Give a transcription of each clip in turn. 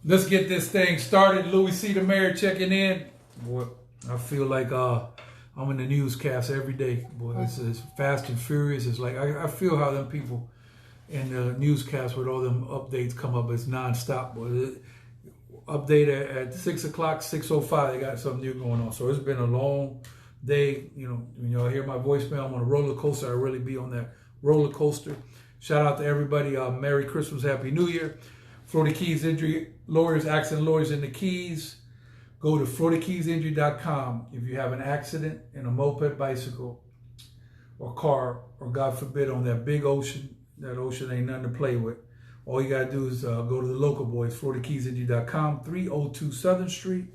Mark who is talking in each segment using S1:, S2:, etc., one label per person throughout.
S1: Let's get this thing started. Louie C. the Mayor checking in. Boy, I feel like I'm in the newscast every day. Boy, it's fast and furious. It's like I feel how them people in the newscast with all them updates come up. It's nonstop. Boy, update at 6 o'clock, 6:05. They got something new going on. So it's been a long day. You know, when y'all hear my voicemail, I'm on a roller coaster. I really be on that roller coaster. Shout out to everybody. Merry Christmas, Happy New Year. Florida Keys Injury Lawyers, accident lawyers in the Keys. Go to FloridaKeysInjury.com. If you have an accident in a moped, bicycle, or car, or God forbid on that big ocean, that ocean ain't nothing to play with. All you got to do is go to the local boys, FloridaKeysInjury.com, 302 Southern Street.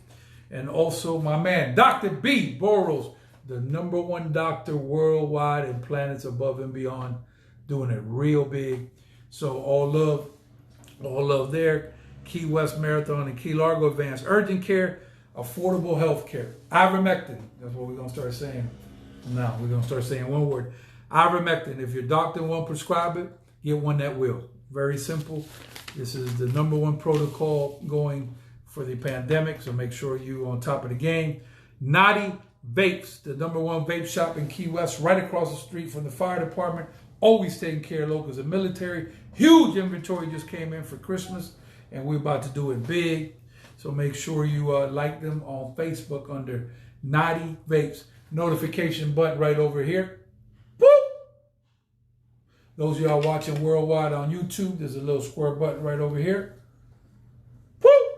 S1: And also my man, Dr. B. Boros, the #1 doctor worldwide and planets above and beyond, doing it real big. So all love there. Key West Marathon and Key Largo Advanced Urgent Care, affordable health care. Ivermectin, that's what we're going to start saying now. We're going to start saying one word. Ivermectin. If your doctor won't prescribe it, get one that will. Very simple. This is the #1 protocol going for the pandemic, so make sure you're on top of the game. Naughty Vapes, the #1 vape shop in Key West, right across the street from the fire department. Always taking care of locals and military. Huge inventory just came in for Christmas, and we're about to do it big. So make sure you like them on Facebook under Naughty Vapes. Notification button right over here. Boop! Those of y'all watching worldwide on YouTube, there's a little square button right over here. Boop!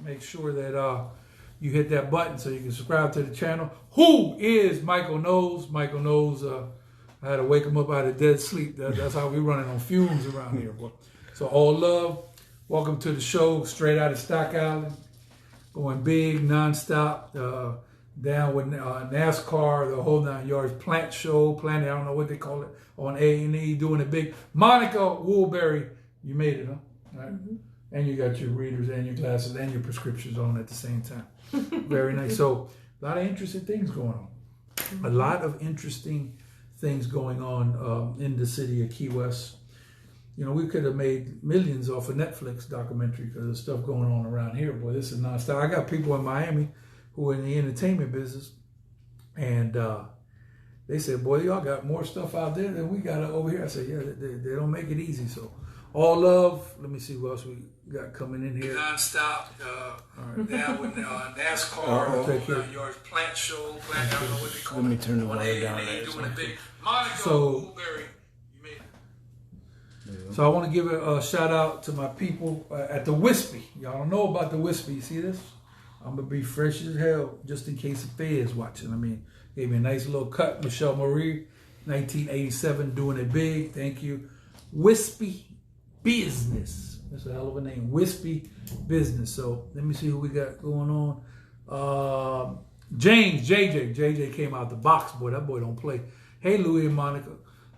S1: Make sure that you hit that button so you can subscribe to the channel. Who is Miachael Knowles? Miachael Knowles, I had to wake him up out of dead sleep. That's how we running on fumes around here. Boy. So all love. Welcome to the show, straight out of Stock Island. Going big, nonstop. Down with NASCAR, the whole 9 yards. Planet, I don't know what they call it, on A&E, doing it big. Monica Woodbury, you made it, huh? All right. Mm-hmm. And you got your readers and your glasses and your prescriptions on at the same time. Very nice. So a lot of interesting things going on. Mm-hmm. A lot of interesting things going on in the city of Key West. You know, we could have made millions off a Netflix documentary because there's stuff going on around here. Boy, this is nonstop. I got people in Miami who are in the entertainment business, and they said, boy, y'all got more stuff out there than we got over here. I said, yeah, they don't make it easy. So all love. Let me see what else we got coming in here. Nonstop. Right. Down with NASCAR, yours plant, I don't know what they call it.
S2: Let me turn the water down.
S1: Doing a big Monica Woodbury. So I want to give a shout out to my people at the Wispy. Y'all don't know about the Wispy. You see this? I'm going to be fresh as hell just in case the Fed's watching. I mean, gave me a nice little cut. Michelle Marie, 1987, doing it big. Thank you. Wispy Business. That's a hell of a name. Wispy Business. So let me see who we got going on. James, JJ came out the box. Boy, that boy don't play. Hey, Louie and Monica.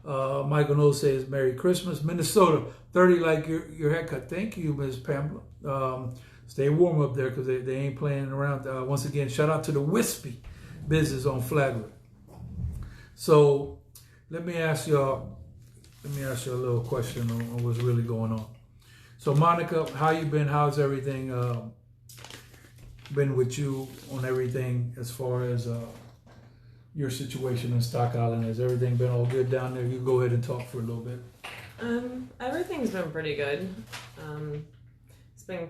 S1: Michael Knowles says, Merry Christmas. Minnesota, 30 like your haircut. Thank you, Ms. Pamela. Stay warm up there because they ain't playing around. Once again, shout out to the Wispy Business on Flagler. So let me ask you a little question on what's really going on. So Monica, how you been? How's everything been with you on everything as far as your situation in Stock Island? Has everything been all good down there? You go ahead and talk for a little bit.
S3: Everything's been pretty good. It's been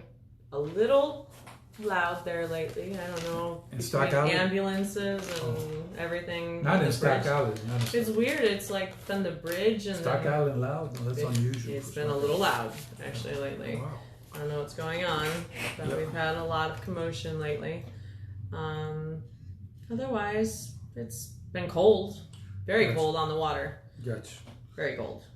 S3: a little loud there lately. I don't know.
S1: In Stock Island?
S3: Ambulances and everything.
S1: Not in Stock Island.
S3: It's weird. It's like from the bridge and
S1: Stock Island loud? No, that's unusual.
S3: It's been a little loud actually lately.
S1: Oh, wow.
S3: I don't know what's going on, but we've had a lot of commotion lately. Otherwise, it's been cold. Very cold on the water.
S1: Gotcha.
S3: Very cold.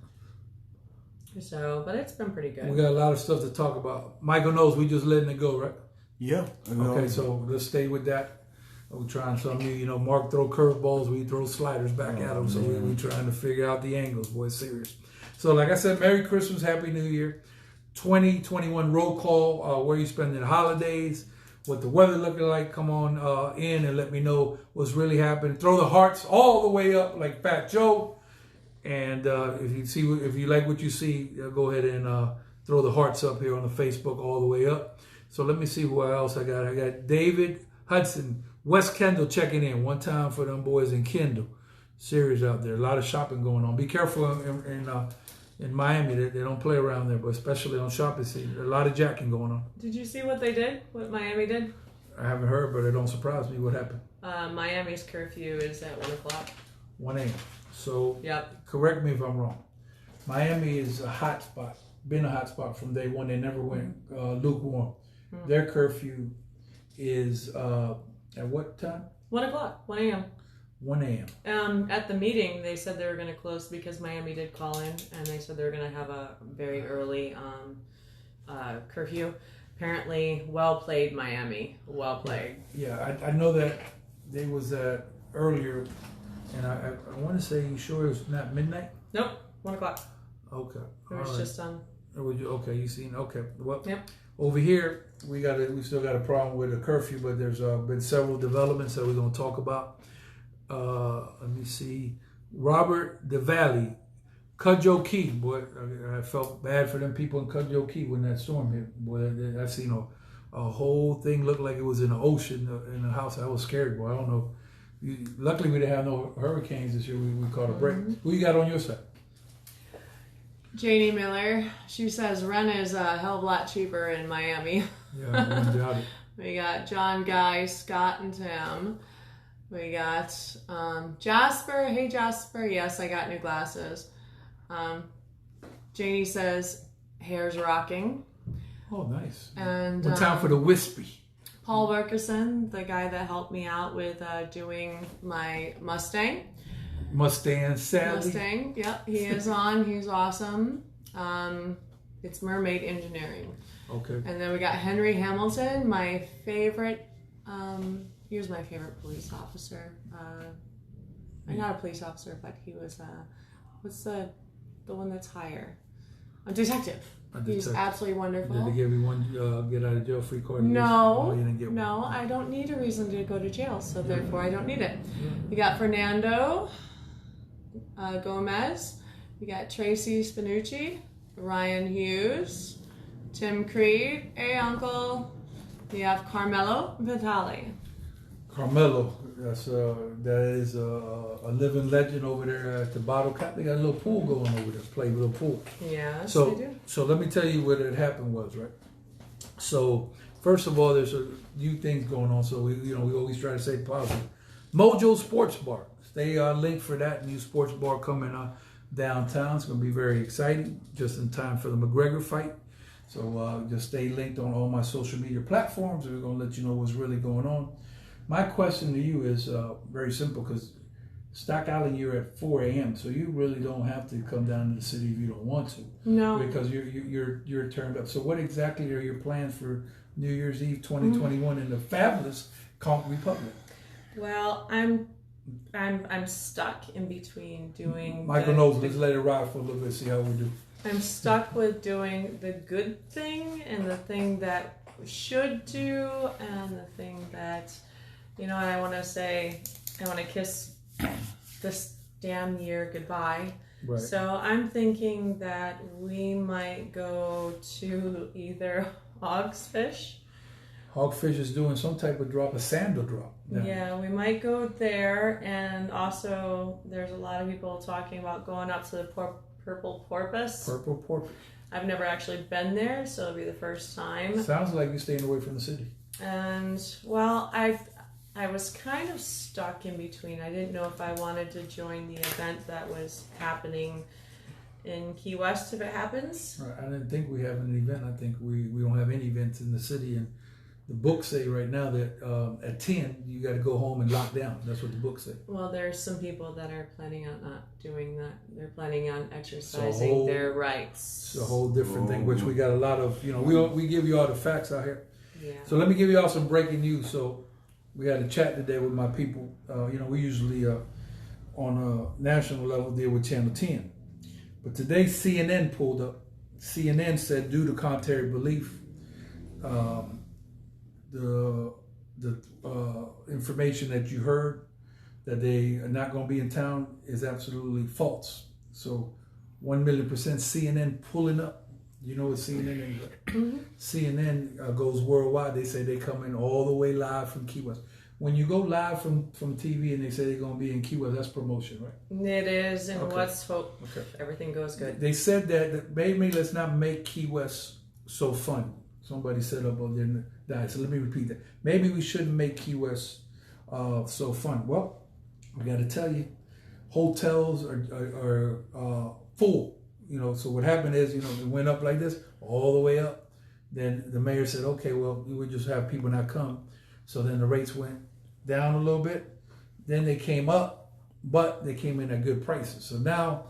S3: So, but it's been pretty good.
S1: We got a lot of stuff to talk about. Michael knows we just letting it go, right?
S2: Yeah.
S1: Okay, so let's stay with that. We're trying something new. You know, Mark throw curveballs, we throw sliders back at him. So we're trying to figure out the angles, boy, serious. So like I said, Merry Christmas, Happy New Year. 2021 roll call, where you spending the holidays, what the weather looking like. Come on in and let me know what's really happening. Throw the hearts all the way up like Fat Joe. And if you like what you see, go ahead and throw the hearts up here on the Facebook all the way up. So let me see who else I got. I got David Hudson, West Kendall checking in. One time for them boys in Kendall. Serious out there. A lot of shopping going on. Be careful in Miami. They don't play around there, but especially on shopping season. A lot of jacking going on.
S3: Did you see what they did? What Miami did?
S1: I haven't heard, but it don't surprise me. What happened?
S3: Miami's curfew is at 1 o'clock.
S1: 1 a.m. So
S3: Yep.
S1: correct me if I'm wrong. Miami is a hot spot. Been a hot spot from day one. They never went lukewarm. Mm-hmm. Their curfew is at what time?
S3: 1 o'clock. 1 a.m.
S1: 1 a.m.
S3: At the meeting, they said they were going to close because Miami did call in, and they said they were going to have a very early curfew. Apparently, well played, Miami. Well played.
S1: Yeah, I know that they was earlier, and I want to say, you sure it was not midnight?
S3: Nope, 1 o'clock.
S1: Okay.
S3: It was just
S1: Okay, you seen? Okay. Well,
S3: yep.
S1: Over here, we still got a problem with a curfew, but there's been several developments that we're going to talk about. Let me see. Robert DeValley, Cudjoe Key. Boy, I felt bad for them people in Cudjoe Key when that storm hit. Boy, I seen a whole thing looked like it was in the ocean in the house. I was scared, boy. I don't know. Luckily, we didn't have no hurricanes this year. We caught a break. Mm-hmm. Who you got on your side?
S3: Janie Miller. She says rent is a hell of a lot cheaper in Miami.
S1: Yeah, I wouldn't doubt it.
S3: We got John, Guy, Scott, and Tim. We got Jasper. Hey, Jasper. Yes, I got new glasses. Janie says hair's rocking.
S1: Oh, nice.
S3: And
S1: one time for the wispy.
S3: Paul Wilkerson, the guy that helped me out with doing my Mustang.
S1: Sally.
S3: Yep, he is on. He's awesome. It's Mermaid Engineering.
S1: Okay.
S3: And then we got Henry Hamilton, my favorite. He was my favorite police officer. Not a police officer, but he was. What's the one that's higher? A detective. He's absolutely wonderful.
S1: Did they give you one get out of jail free card?
S3: No,
S1: you didn't get one.
S3: No, I don't need a reason to go to jail, so therefore I don't need it. We got Fernando Gomez. We got Tracy Spinucci, Ryan Hughes, Tim Creed. Hey, Uncle. We have Carmelo Vitale.
S1: Carmelo, that is a living legend over there at the Bottle Cap. They got a little pool going over there, play a little pool.
S3: Yeah, they do.
S1: So let me tell you what had happened was, right? So first of all, there's a few things going on. So we always try to say positive. Mojo Sports Bar, stay linked for that new sports bar coming downtown. It's going to be very exciting, just in time for the McGregor fight. So just stay linked on all my social media platforms. We're going to let you know what's really going on. My question to you is very simple, because Stock Island, you're at 4 a.m., so you really don't have to come down to the city if you don't want to.
S3: No.
S1: Because you're turned up. So what exactly are your plans for New Year's Eve 2021 in the fabulous Conch Republic?
S3: Well, I'm stuck in between doing.
S1: Michael Knowles, let's let it ride for a little bit, see how we do.
S3: I'm stuck with doing the good thing and the thing that we should do and the thing that, I want to say, I want to kiss this damn year goodbye.
S1: Right.
S3: So I'm thinking that we might go to either Hogfish.
S1: Hogfish is doing some type of drop, a sandal drop.
S3: Yeah, we might go there. And also, there's a lot of people talking about going up to the Purple Porpoise.
S1: Purple Porpoise.
S3: I've never actually been there, so it'll be the first time.
S1: Sounds like you're staying away from the city.
S3: And, well, I was kind of stuck in between. I didn't know if I wanted to join the event that was happening in Key West if it happens.
S1: Right. I didn't think we have an event. I think we don't have any events in the city. And the books say right now that at 10, you got to go home and lock down. That's what the books say.
S3: Well, there's some people that are planning on not doing that. They're planning on exercising their rights.
S1: It's a whole different thing, which we got a lot of, we give you all the facts out here.
S3: Yeah.
S1: So let me give you all some breaking news. So we had a chat today with my people. We usually on a national level deal with Channel 10. But today CNN pulled up. CNN said due to contrary belief, the information that you heard that they are not going to be in town is absolutely false. So 1,000,000% CNN pulling up You know what CNN is? CNN goes worldwide. They say they come in all the way live from Key West. When you go live from TV and they say they're going to be in Key West, that's promotion, right?
S3: It is, and
S1: Okay.
S3: let's hope everything goes good.
S1: They said that maybe let's not make Key West so fun. Somebody said up on there died. So let me repeat that. Maybe we shouldn't make Key West so fun. Well, I got to tell you, hotels are full. You know, so what happened is, you know, it went up like this all the way up. Then the mayor said, okay, well, we would just have people not come. So then the rates went down a little bit. Then they came up, but they came in at good prices. So now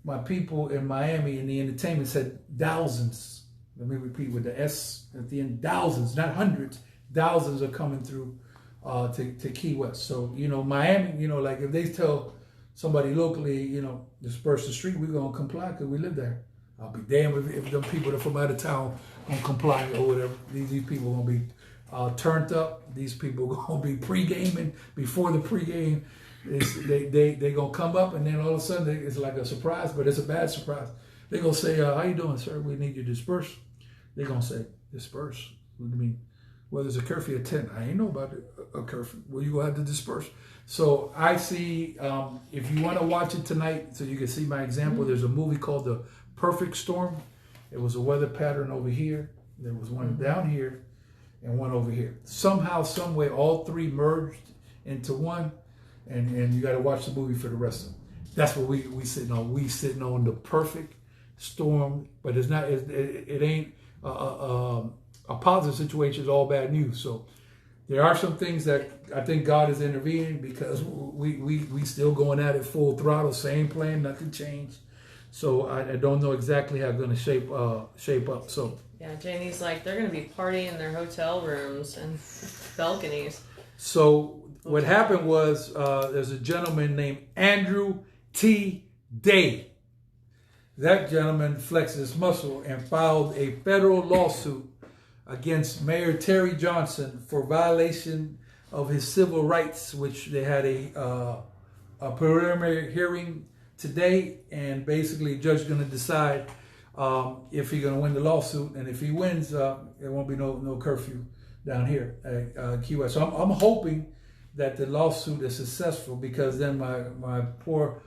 S1: my people in Miami in the entertainment said thousands. Let me repeat with the S at the end, thousands, not hundreds, thousands are coming through to Key West. So, you know, Miami, you know, like if they tell somebody locally, you know, disperse the street, we're going to comply because we live there. I'll be damned if them people that are from out of town going to comply or whatever. These people are going to be turned up. These people are going to be pre-gaming before the pre-game. They going to come up and then all of a sudden it's like a surprise, but it's a bad surprise. They're going to say, how you doing, sir? We need you to disperse. They're going to say, disperse? What do you mean? Well, there's a curfew at 10. I ain't know about a curfew. Well, you're going to have to disperse. So I see, if you want to watch it tonight, so you can see my example, there's a movie called The Perfect Storm. It was a weather pattern over here. There was one down here and one over here. Somehow, some way, all three merged into one, and you got to watch the movie for the rest of it. That's what we sitting on. We sitting on the perfect storm, but it's not. It ain't a positive situation. It's all bad news. So there are some things that I think God is intervening because we still going at it full throttle, same plan, nothing changed. So I don't know exactly how it's going to shape up. So.
S3: Yeah, Janie's like, they're going to be partying in their hotel rooms and balconies.
S1: So what happened was there's a gentleman named Andrew T. Day. That gentleman flexed his muscle and filed a federal lawsuit against Mayor Terry Johnson for violation of his civil rights, which they had a preliminary hearing today, and basically the judge is going to decide if he's going to win the lawsuit, and if he wins, there won't be no curfew down here at Key West. So I'm hoping that the lawsuit is successful because then my poor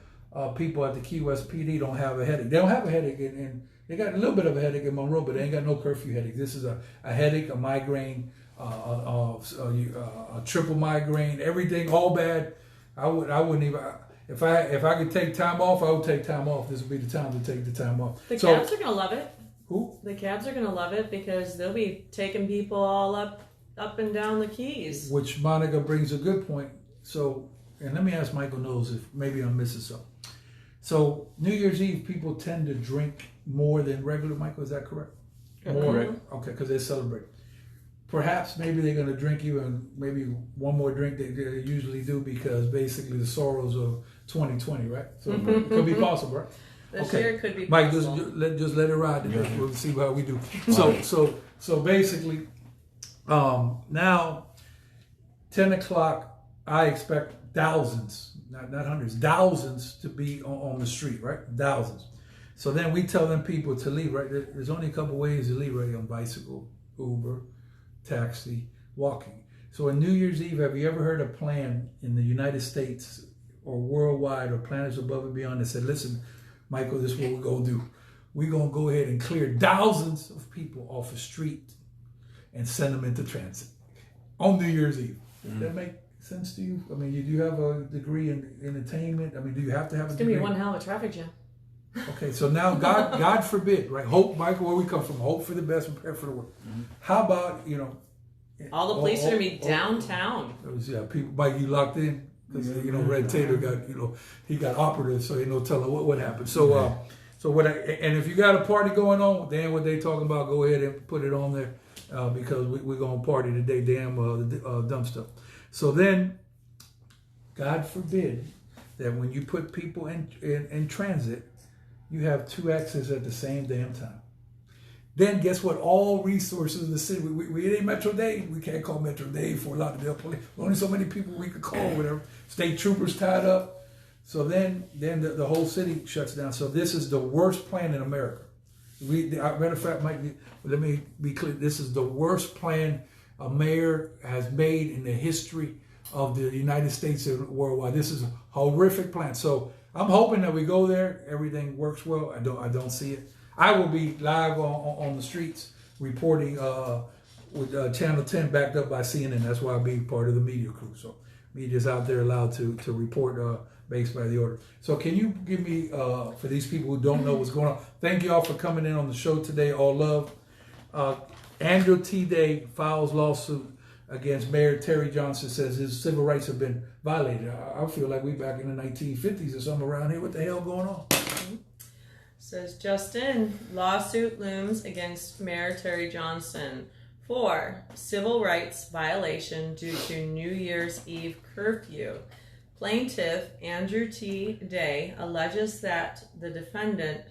S1: people at the Key West PD don't have a headache. They don't have a headache, and they got a little bit of a headache in Monroe, but they ain't got no curfew headache. This is a headache, a migraine, a triple migraine, everything, all bad. I wouldn't even. If I could take time off, I would take time off. This would be the time to take the time off.
S3: The cabs are going to love it.
S1: Who?
S3: The cabs are going to love it because they'll be taking people all up and down the Keys.
S1: Which Monica brings a good point. So, and let me ask Michael Knowles if maybe I'm missing something. So, New Year's Eve, people tend to drink more than regular. Michael, is that correct? More?
S2: Correct.
S1: Okay, because they celebrate. Perhaps maybe they're going to drink even maybe one more drink they usually do because basically the sorrows of 2020, right? So it could be possible, right?
S3: This year could be
S1: Mike,
S3: possible.
S1: just let it ride. We'll see how we do. So basically, now 10 o'clock, I expect thousands, not hundreds, thousands to be on the street, right? Thousands. So then we tell them people to leave, right? There's only a couple ways to leave, right? On bicycle, Uber, taxi, walking. So on New Year's Eve, have you ever heard a plan in the United States or worldwide or planets above and beyond that said, listen, Michael, this is what we're going to do. We're going to go ahead and clear thousands of people off the street and send them into transit on New Year's Eve. Does that make sense to you? I mean, do you have a degree in entertainment? I mean, do you have to have a degree?
S3: It's going to be one hell of a traffic jam.
S1: Okay, so now God forbid, right? Hope, Michael, where we come from, hope for the best, prepare for the worst. How about,
S3: All the police are going to be downtown.
S1: Yeah, people, Mike, you locked in? Because, Red Taylor got, he got operatives, so tell her what happened. So, and if you got a party going on, then what they talking about, go ahead and put it on there because we're going to party today, damn dumb stuff. So then, God forbid that when you put people in transit, you have two exits at the same damn time. Then guess what? All resources in the city. We ain't Metro Dade. We can't call Metro Dade for a lot of their police. Only so many people we could call, whatever. State troopers tied up. So then the whole city shuts down. So this is the worst plan in America. Matter of fact, Mike, let me be clear. This is the worst plan a mayor has made in the history of the United States and worldwide. This is a horrific plan. So I'm hoping that we go there, everything works well. I don't see it. I will be live on the streets reporting with Channel 10 backed up by CNN. That's why I'll be part of the media crew. So media's out there allowed to report based by the order. So can you give me, for these people who don't know what's going on, thank you all for coming in on the show today. All love. Andrew T. Day files lawsuit against Mayor Terry Johnson, says his civil rights have been violated. I feel like we back in the 1950s or something around here. What the hell going on?
S3: Says Justin, lawsuit looms against Mayor Terry Johnson for civil rights violation due to New Year's Eve curfew. Plaintiff Andrew T. Day alleges that the defendant,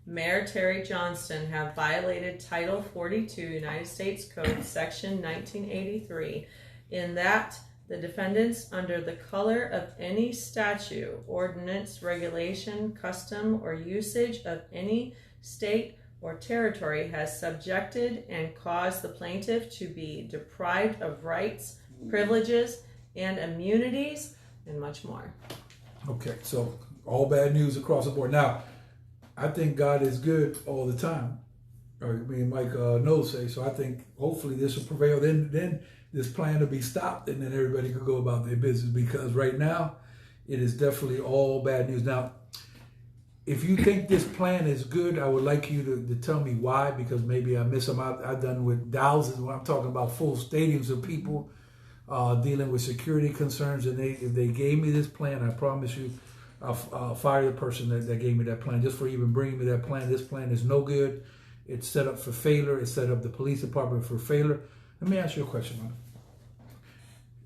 S3: Mayor Terry Johnson, have violated Title 42 United States Code Section 1983 in that the defendants, under the color of any statute, ordinance, regulation, custom, or usage of any state or territory, has subjected and caused the plaintiff to be deprived of rights, privileges, and immunities, and much more.
S1: Okay, so all bad news across the board. Now, I think God is good all the time. Or me and Mike Knowles say. So I think hopefully this will prevail. Then this plan will be stopped, and then everybody could go about their business. Because right now, it is definitely all bad news. Now, if you think this plan is good, I would like you to tell me why. Because maybe I miss them. I've done with thousands. When I'm talking about full stadiums of people dealing with security concerns, and if they gave me this plan, I promise you, I'll fire the person that gave me that plan just for even bringing me that plan. This plan is no good. It's set up for failure. It's set up the police department for failure. Let me ask you a question, man.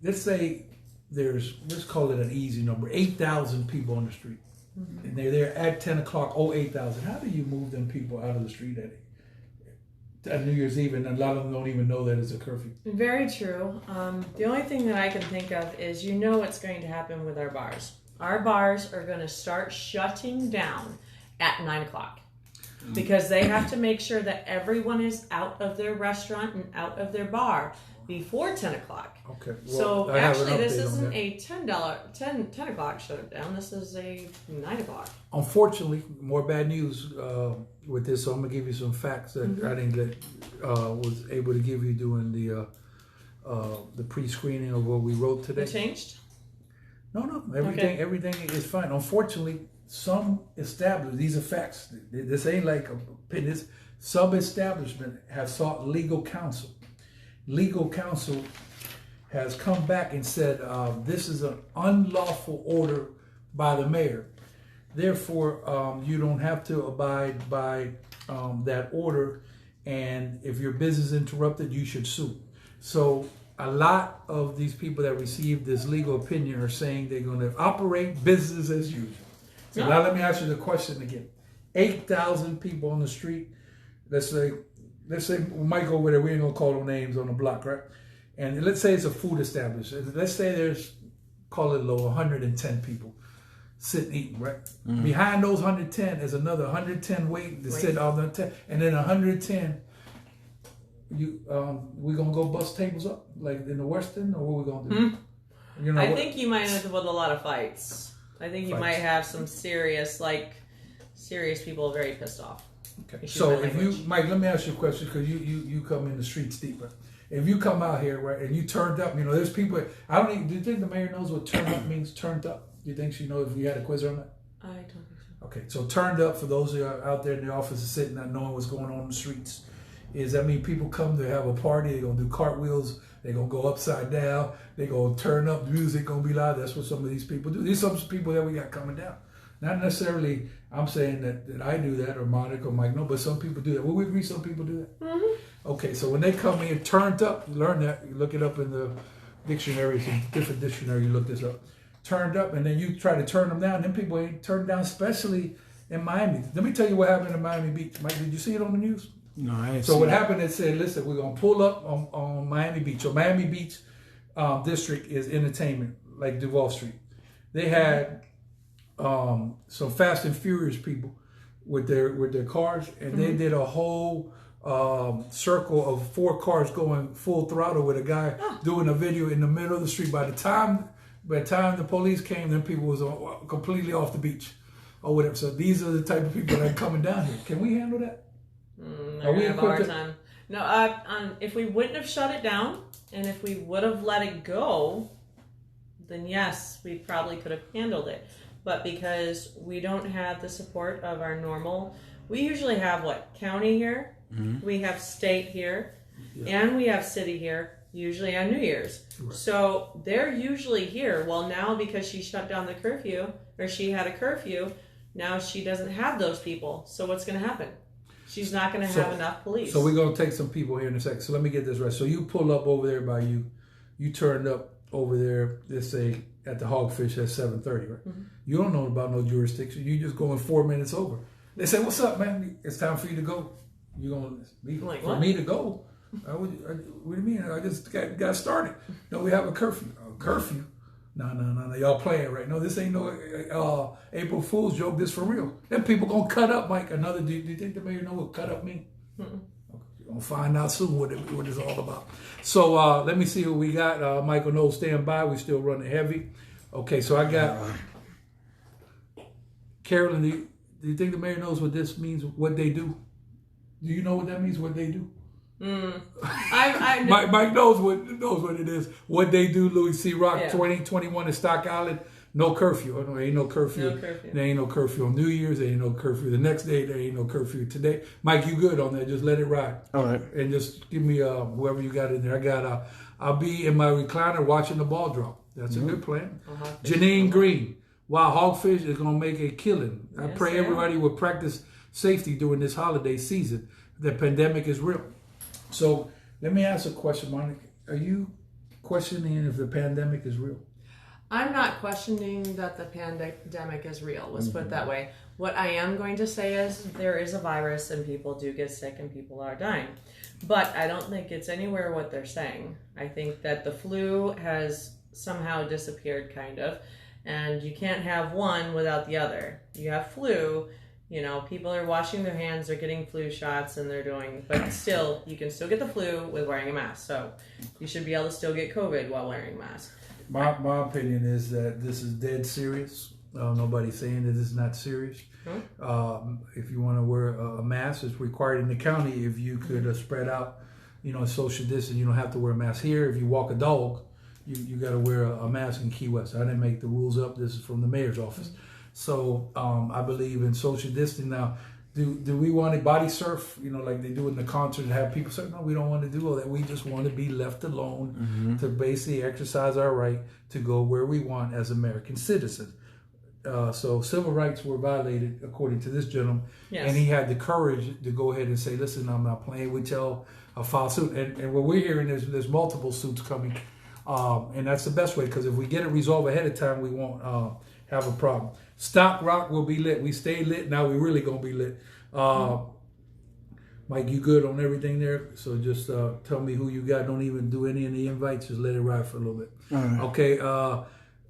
S1: Let's say let's call it an easy number, 8,000 people on the street. Mm-hmm. And they're there at 10 o'clock, 8,000. How do you move them people out of the street at New Year's Eve, and a lot of them don't even know that it's a curfew?
S3: Very true. The only thing that I can think of is what's going to happen with our bars. Our bars are going to start shutting down at 9 o'clock because they have to make sure that everyone is out of their restaurant and out of their bar before 10 o'clock.
S1: Okay. Well,
S3: so actually, this isn't a $10 10 o'clock shutdown. This is a 9 o'clock.
S1: Unfortunately, more bad news with this. So I'm gonna give you some facts that I didn't get was able to give you during the pre-screening of what we wrote today.
S3: It changed?
S1: No. Everything is fine. Unfortunately, some establishments, these are facts. This ain't like this. Some establishment have sought legal counsel. Legal counsel has come back and said this is an unlawful order by the mayor. Therefore, you don't have to abide by that order. And if your business is interrupted, you should sue. So a lot of these people that receive this legal opinion are saying they're going to operate business as usual. So now let me ask you the question again. 8,000 people on the street. Let's say we might go over there. We ain't going to call them names on the block, right? And let's say it's a food establishment. Let's say there's, call it low, 110 people sitting eating, right? Mm-hmm. Behind those 110 is another 110 waiting to sit on the 10. And then 110, we gonna go bust tables up like in the Western, or what we gonna do?
S3: Mm-hmm. I think you might end up with a lot of fights. I think you might have some serious people very pissed off.
S1: Okay. So if you, Mike, let me ask you a question because you come in the streets deeper. If you come out here, right, and you turned up, there's people. Do you think the mayor knows what turned up means? Turned up. Do you think she knows if we had a quiz on that?
S3: I don't think so.
S1: Okay. So turned up, for those who are out there in the office and sitting not knowing what's going on in the streets, is that mean people come to have a party, they're going to do cartwheels, they're going to go upside down, they're going to turn up, the music going to be loud. That's what some of these people do. These are some people that we got coming down. Not necessarily I'm saying that I do that, or Monica or Mike, no, but some people do that. Will we agree some people do that? Mm-hmm. Okay, so when they come in turned up, you learn that, you look it up in the dictionary, some different dictionary, you look this up. Turned up, and then you try to turn them down. Them people ain't turned down, especially in Miami. Let me tell you what happened in Miami Beach. Mike, did you see it on the news?
S2: No, I ain't.
S1: So what happened is, said, listen, we're going to pull up on Miami Beach. So Miami Beach district is entertainment, like Duval Street. They had some Fast and Furious people with their cars, and they did a whole circle of 4 cars going full throttle with a guy doing a video in the middle of the street. By the time the police came, then people was completely off the beach or whatever. So these are the type of people that are coming down here. Can we handle that?
S3: Are we have a hard time. No, if we wouldn't have shut it down, and if we would have let it go, then yes, we probably could have handled it. But because we don't have the support of our normal, we usually have county here, we have state here, and we have city here, usually on New Year's. Right. So they're usually here. Well, now because she shut down the curfew, or she had a curfew, now she doesn't have those people. So what's going to happen? She's not going to have enough police.
S1: So we're going to take some people here in a second. So let me get this right. So you pull up over there by you turned up over there, let's say, at the Hogfish at 7:30, right? You don't know about no jurisdiction. You just going 4 minutes over. They say, "What's up, man? It's time for you to go." You gonna leave for me to go? What do you mean? I just got started. No, we have a curfew. Curfew? No. Y'all playing right? No, this ain't no April Fool's joke. This for real. Then people gonna cut up, Mike. Do you think the mayor know what cut up mean? You're gonna find out soon what it's all about. So let me see what we got. Michael Knowles, stand by. We still running heavy. Okay, so I got Carolyn. Do you think the mayor knows what this means? What they do? Do you know what that means? What they do? Mike knows what it is. What they do. Louie C. Rock 2021 in Stock Island. No curfew. There ain't no curfew. There ain't no curfew on New Year's. There ain't no curfew the next day. There ain't no curfew today. Mike, you good on that? Just let it ride.
S2: All right.
S1: And just give me whoever you got in there. I got. I'll be in my recliner watching the ball drop. That's a good plan. Janine Green. Wow, Hogfish is gonna make a killing. I pray everybody will practice safety during this holiday season. The pandemic is real. So let me ask a question, Monica. Are you questioning if the pandemic is real?
S3: I'm not questioning that the pandemic is real. Let's put it that way. What I am going to say is there is a virus and people do get sick and people are dying. But I don't think it's anywhere what they're saying. I think that the flu has somehow disappeared, kind of. And you can't have one without the other. You have flu, people are washing their hands, they're getting flu shots, and but still, you can still get the flu with wearing a mask. So you should be able to still get COVID while wearing a mask.
S1: My opinion is that this is dead serious. Nobody's saying that this is not serious. If you want to wear a mask, it's required in the county. If you could spread out, social distance, you don't have to wear a mask here. If you walk a dog, you got to wear a mask in Key West. I didn't make the rules up. This is from the mayor's office. So I believe in social distancing. Now, do we want to body surf, like they do in the concert and have people say, no, we don't want to do all that. We just want to be left alone to basically exercise our right to go where we want as American citizens. So civil rights were violated, according to this gentleman. Yes. And he had the courage to go ahead and say, listen, I'm not playing with y'all. I'll file suit. And what we're hearing is there's multiple suits coming. And that's the best way, because if we get it resolved ahead of time, we won't have a problem. Stock Rock will be lit. We stay lit. Now we really going to be lit. Mike, you good on everything there? So just tell me who you got. Don't even do any of the invites. Just let it ride for a little bit.
S2: All right.
S1: Okay.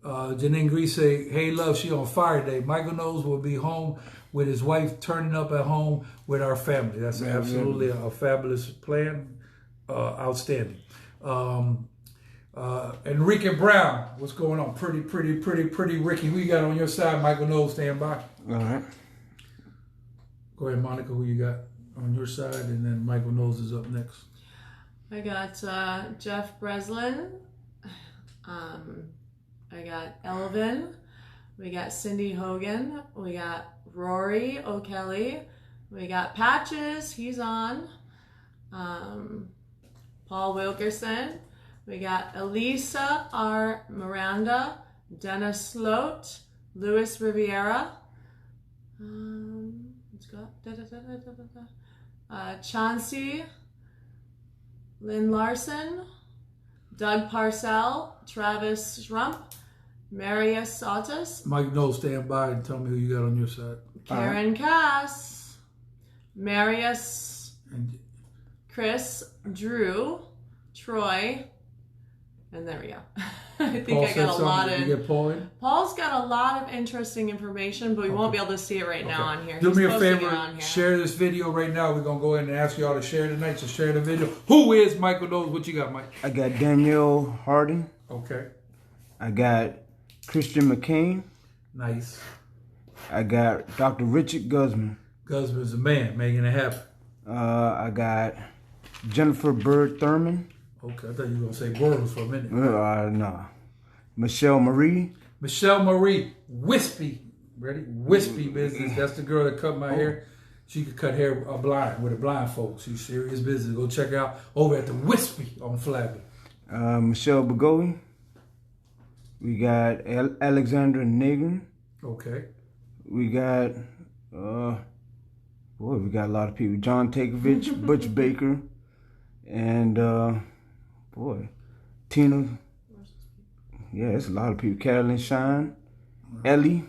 S1: Janine Grease say, hey, love, she on fire day. Michael Knowles will be home with his wife, turning up at home with our family. That's absolutely a fabulous plan. Outstanding. Enrique Brown, what's going on? Pretty Ricky. Who you got on your side? Michael Knowles, stand by.
S2: All right.
S1: Go ahead, Monica. Who you got on your side? And then Michael Knowles is up next.
S3: I got Jeff Breslin. I got Elvin. We got Cindy Hogan. We got Rory O'Kelly. We got Patches. He's on. Paul Wilkerson. We got Elisa R. Miranda, Dennis Sloat, Louis Riviera. Let's go. Chauncey, Lynn Larson, Doug Parcell, Travis Schrump, Marius Autos.
S1: Mike Knowles, stand by and tell me who you got on your side.
S3: Karen Cass, Marius, Chris, Drew, Troy. And there we go. I think
S1: Paul
S3: I got a lot
S1: of. You get Paul in?
S3: Paul's got a lot of interesting information, but we won't be able to see it right now on here.
S1: Do
S3: He's
S1: me a
S3: posting it
S1: favor,
S3: on here.
S1: share this video right now. We're going to go ahead and ask y'all to share tonight. So share the video. Who is Michael Knowles? What you got, Mike?
S2: I got Danielle Harding.
S1: Okay.
S2: I got Christian McCain.
S1: Nice.
S2: I got Dr. Richard Guzman.
S1: Guzman's a man, making it happen.
S2: I got Jennifer Bird Thurman.
S1: Okay, I thought you were going to say words for a minute.
S2: No. Michelle Marie.
S1: Michelle Marie, Wispy. Ready? Wispy business. That's the girl that cut my hair. She could cut hair blind with a blindfold. She's serious business. Go check her out over at the Wispy on Flagler.
S2: Michelle Bagoy. We got Alexandra Nagin.
S1: Okay.
S2: We got, we got a lot of people. John Takovich, Butch Baker, and, Tina. Yeah, it's a lot of people. Carolyn Shine, Ellie.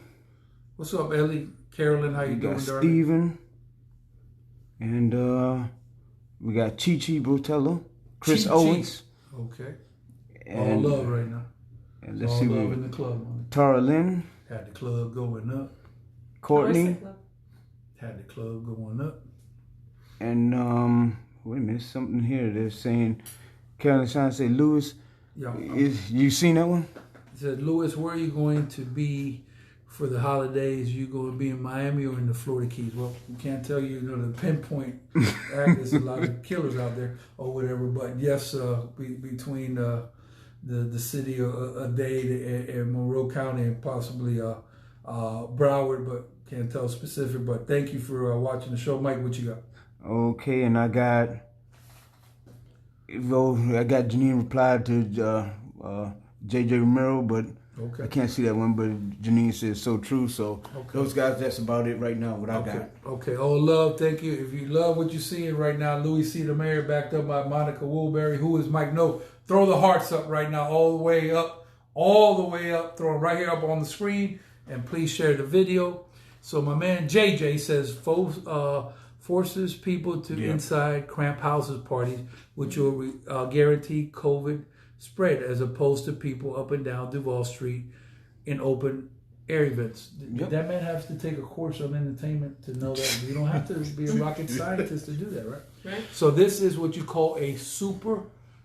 S1: What's up, Ellie? Carolyn, how you doing,
S2: got
S1: darling?
S2: Steven. And we got Chi Chi Botello, Chris
S1: Chi-Chi.
S2: Owens.
S1: Okay.
S2: And,
S1: all love right now.
S2: And let's
S1: all
S2: see
S1: love
S2: what
S1: in the club.
S2: Tara Lynn.
S1: Had the club going up.
S2: Courtney.
S1: Had the club going up.
S2: And wait a minute, something here. They're saying, Carolyn Shine say, Louis, you seen that one?
S1: It said, Louis, where are you going to be for the holidays? You going to be in Miami or in the Florida Keys? Well, we can't tell you, the pinpoint. There's a lot of killers out there or whatever. But yes, between the city of Dade and Monroe County and possibly Broward, but can't tell specific. But thank you for watching the show. Mike, what you got?
S2: Okay, and I got Janine replied to JJ Romero, but
S1: okay.
S2: I can't see that one, but Janine says so true. So those guys, that's about it right now, what I got.
S1: Okay, all love, thank you. If you love what you're seeing right now, Louie C. the Mayor, backed up by Monica Woodbury. Who is Mike? No, throw the hearts up right now, all the way up. Throw them right here up on the screen, and please share the video. So my man JJ says, forces people to inside cramped houses parties, which will guarantee COVID spread, as opposed to people up and down Duval Street in open air events. Did that man have to take a course on entertainment to know that? You don't have to be a rocket scientist to do that, right? So this is what you call a super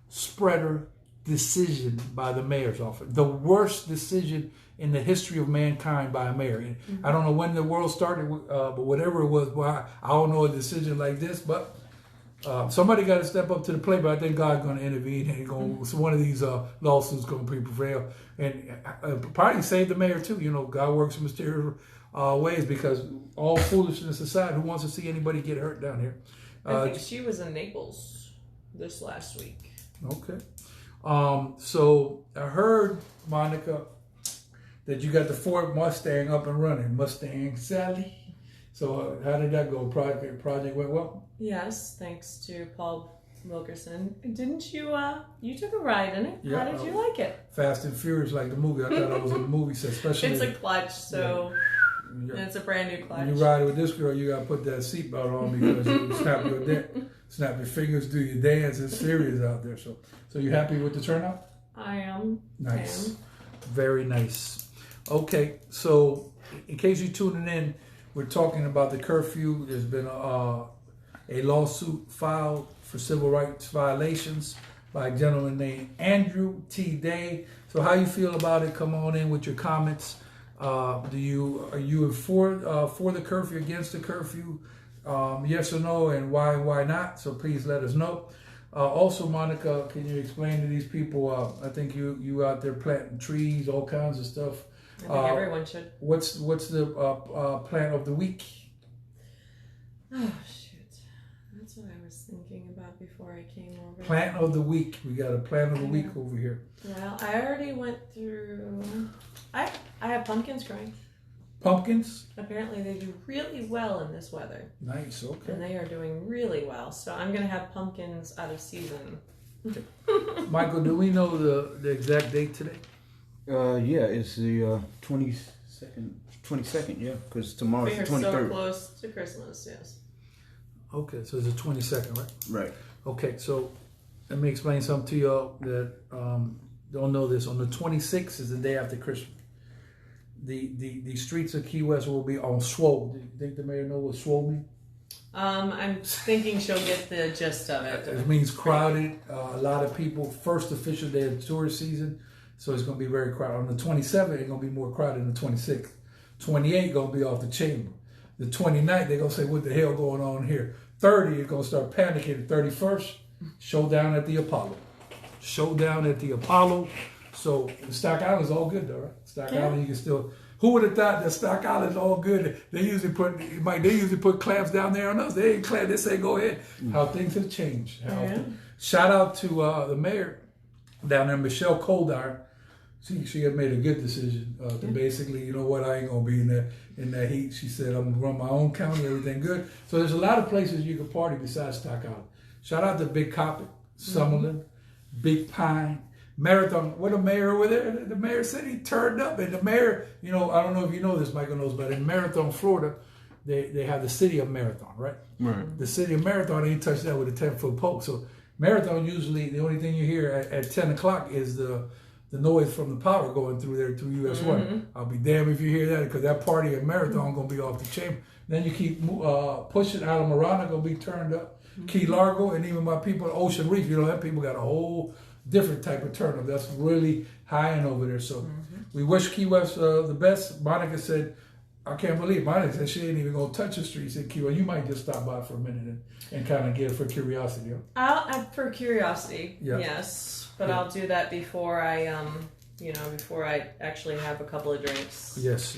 S1: spreader decision by the mayor's office. The worst decision in the history of mankind by a mayor. Mm-hmm. I don't know when the world started, but whatever it was, I don't know a decision like this, but somebody got to step up to the plate. But I think God's going to intervene, and so one of these lawsuits going to prevail, and probably save the mayor too. God works in mysterious ways, because all foolishness aside, who wants to see anybody get hurt down here?
S3: I think she was in Naples this last week.
S1: Okay. So I heard, Monica, that you got the Ford Mustang up and running. Mustang Sally. So how did that go? Project went well?
S3: Yes, thanks to Paul Wilkerson. Didn't you, you took a ride in it?
S1: Yeah,
S3: how did you like it?
S1: Fast and Furious, like the movie. I thought I was in the movie set, especially.
S3: It's a clutch, so and it's a brand new clutch.
S1: When you ride with this girl, you got to put that seatbelt on, because you snap your fingers, do your dance. It's serious out there. So you happy with the turnout?
S3: I am.
S1: Nice. Very nice. Okay, so in case you're tuning in, we're talking about the curfew. There's been a lawsuit filed for civil rights violations by a gentleman named Andrew T. Day. So how you feel about it? Come on in with your comments. Are you for the curfew, against the curfew? Yes or no, and why not? So please let us know. Also, Monica, can you explain to these people? I think you out there planting trees, all kinds of stuff.
S3: I think everyone should.
S1: What's the plant of the week?
S3: Oh shoot, that's what I was thinking about before I came over.
S1: Plant of the week. We got a plant of the week over here.
S3: Well, I already went through. I have pumpkins growing.
S1: Pumpkins?
S3: Apparently they do really well in this weather.
S1: Nice, okay.
S3: And they are doing really well. So I'm going to have pumpkins out of season.
S1: Okay. Michael, do we know the exact date today?
S2: Yeah, it's the 22nd, yeah, because tomorrow's the 23rd.
S3: We are so close to Christmas, yes.
S1: Okay, so it's the 22nd, right?
S2: Right.
S1: Okay, so let me explain something to y'all that don't know this, on the 26th is the day after Christmas. The streets of Key West will be on swole. Do you think the mayor know what swole means?
S3: I'm thinking she'll get the gist of it.
S1: It means crowded. A lot of people. First official day of the tourist season, so it's going to be very crowded. On the 27th, it's going to be more crowded than the 26th. 28th going to be off the chamber. The 29th, they're going to say, what the hell going on here? 30, you're going to start panicking. 31st, showdown at the Apollo. Showdown at the Apollo. So Stock Island's all good though, right? Stock Island, you can still. Who would have thought that Stock Island's all good? They usually put clamps down there on us. They ain't clamp. They say go ahead. How things have changed. Shout out to the mayor down there, Michelle Coldire. She had made a good decision to basically, you know what, I ain't gonna be in that heat. She said I'm gonna run my own county, everything good. So there's a lot of places you can party besides Stock Island. Shout out to Big Coppet, Summerlin, Big Pine. Marathon, what a mayor over there. The mayor said he turned up, and the mayor, you know, I don't know if you know this, Michael knows, but in Marathon, Florida, they have the city of Marathon, right? Right. The city of Marathon ain't touched that with a 10-foot pole. So Marathon, usually the only thing you hear at 10 o'clock is the noise from the power going through there through US 1. I'll be damned if you hear that, because that party at Marathon going to be off the chamber. Then you keep pushing out of Marana, going to be turned up. Key Largo, and even my people at Ocean Reef, you know, that people got a whole different type of turn up. That's really high end over there. So we wish Key West the best. Monica said, I can't believe Monica said she ain't even gonna touch the streets in Key West. You might just stop by for a minute and kind of get it for curiosity. Huh?
S3: For curiosity, yes, but I'll do that before I before I actually have a couple of drinks.
S1: Yes.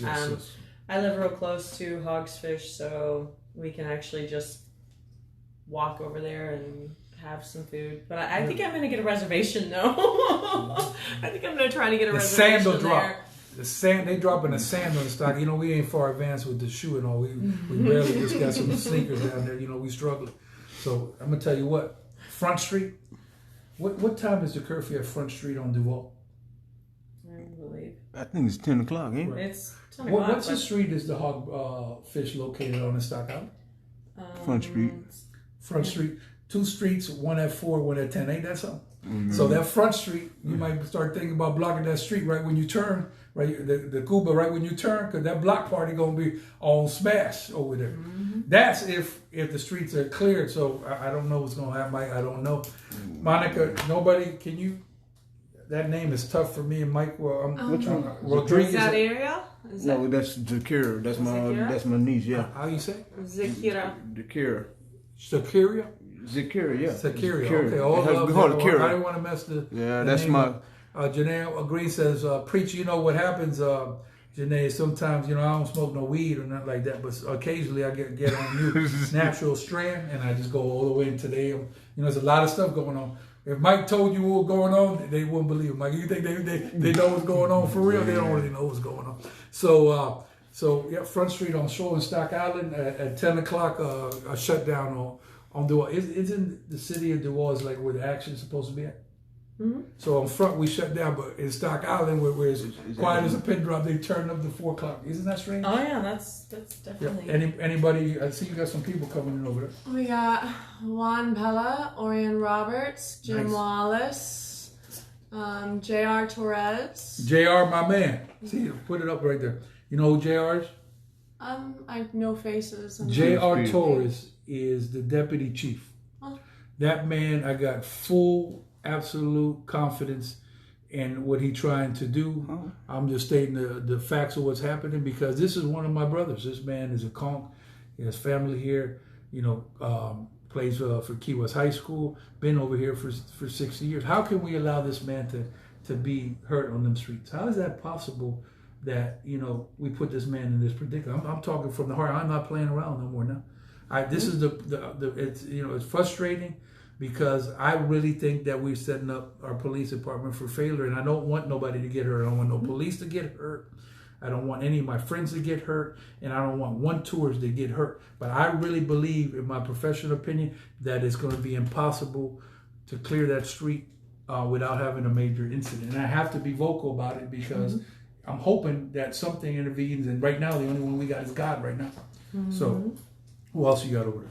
S3: I live real close to Hogs Fish, so we can actually just walk over there and have some food. But I think I'm going to get a reservation, though. I think I'm going to try to get a reservation.
S1: Sandal drop. They dropping a sandal in stock. You know, we ain't far advanced with the shoe and all. We barely just got some sneakers down there. You know, we struggling. So I'm going to tell you what. Front Street. What time is the curfew at Front Street on Duval?
S3: I believe.
S2: I think it's 10 o'clock, ain't it?
S3: It's 10 o'clock.
S1: What's the street is the Hog Fish located on in Stock Island?
S2: Front Street.
S1: Front Street. 2 streets, one at 4, one at 10. Ain't that something? So that Front Street, you might start thinking about blocking that street right when you turn, right? The Cuba right when you turn, because that block party gonna be on smash over there. That's if the streets are cleared. So I don't know what's gonna happen, Mike. I don't know. Monica, nobody, can you? That name is tough for me and Mike. Well,
S2: which one?
S1: Rodriguez.
S3: Is that area?
S2: No, that's Zakira. That's my niece. Yeah.
S1: How you say?
S3: Zakira.
S2: Zakira.
S1: Shakira?
S2: Zakira, yeah.
S1: Zakira, okay. All love. I didn't want to mess the.
S2: Yeah, that's my.
S1: Janae Green says, "Preacher, you know what happens, Janae? Sometimes, you know, I don't smoke no weed or nothing like that, but occasionally I get on new natural strand, and I just go all the way into the. You know, there's a lot of stuff going on. If Mike told you what was going on, they wouldn't believe it. Mike, you think they know what's going on for real? They don't really know what's going on. So yeah, Front Street on Shore and Stock Island at 10 o'clock, a shutdown on Duval. Isn't the city of Duval is like where the action is supposed to be at? So on Front we shut down, but in Stock Island where it's quiet as a pin drop, they turn up to 4 o'clock. Isn't that strange?
S3: Oh yeah, that's definitely.
S1: Yeah. Anybody? I see you got some people coming in over there.
S3: We got Juan Pella, Orion Roberts, Jim Wallace, J.R. Torres.
S1: J.R. my man. See, put it up right there. You know who J.R. is?
S3: I know faces.
S1: J.R. Torres is the deputy chief. Oh. That man, I got full, absolute confidence in what he's trying to do. Oh. I'm just stating the facts of what's happening because this is one of my brothers. This man is a conch. He has family here. You know, plays for Key West High School. Been over here for 60 years. How can we allow this man to be hurt on them streets? How is that possible? That, you know, we put this man in this predicament. I'm talking from the heart. I'm not playing around no more now. This is it's, you know, it's frustrating because I really think that we're setting up our police department for failure, and I don't want nobody to get hurt. I don't want no police to get hurt. I don't want any of my friends to get hurt, and I don't want one tourist to get hurt. But I really believe, in my professional opinion, that it's going to be impossible to clear that street without having a major incident. And I have to be vocal about it because I'm hoping that something intervenes, and right now the only one we got is God right now. So who else you got over there?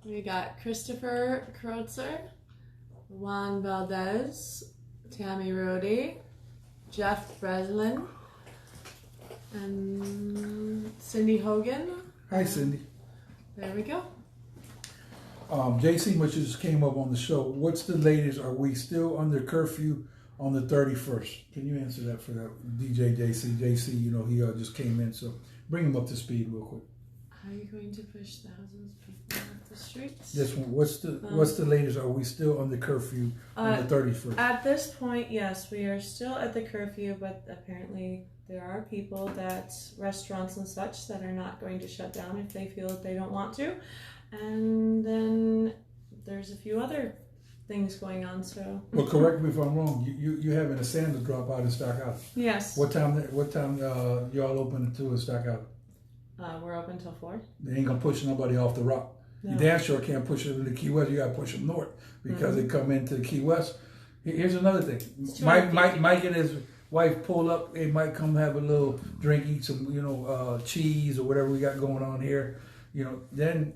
S3: We got Christopher Kreutzer, Juan Valdez, Tammy Rhodey, Jeff Breslin, and Cindy Hogan.
S1: Hi, Cindy.
S3: There we go.
S1: JC, which just came up on the show. What's the latest? Are we still under curfew on the 31st? Can you answer that for that DJ JC? JC, he just came in, so bring him up to speed real quick.
S3: How are you going to push thousands of people off the streets?
S1: This one, what's the latest? Are we still under curfew on the 31st?
S3: At this point, yes, we are still at the curfew, but apparently there are people restaurants and such, that are not going to shut down if they feel that they don't want to. And then there's a few other things going on, so.
S1: Well, correct me if I'm wrong. You having a sandal drop out in Stockout?
S3: Yes.
S1: What time y'all open to in Stockout?
S3: We're open till 4.
S1: They ain't gonna push nobody off the rock. No. You damn sure can't push them to the Key West. You gotta push them north because they come into the Key West. Here's another thing. Mike and his wife pull up. They might come have a little drink, eat some, cheese or whatever we got going on here. Then,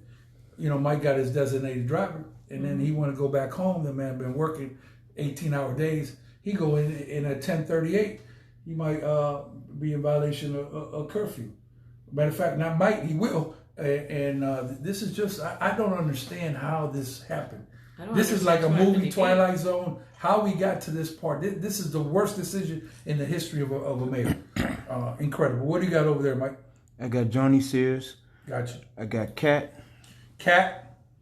S1: Mike got his designated driver, and then he want to go back home. The man been working 18-hour days. He go in at 10:38. He might be in violation of curfew. Matter of fact, not might, he will. And this is just, I don't understand how this happened. This is like a movie, Twilight Zone. How we got to this part. This is the worst decision in the history of a mayor. Incredible. What do you got over there, Mike?
S2: I got Johnny Sears.
S1: Gotcha.
S2: I got Cat.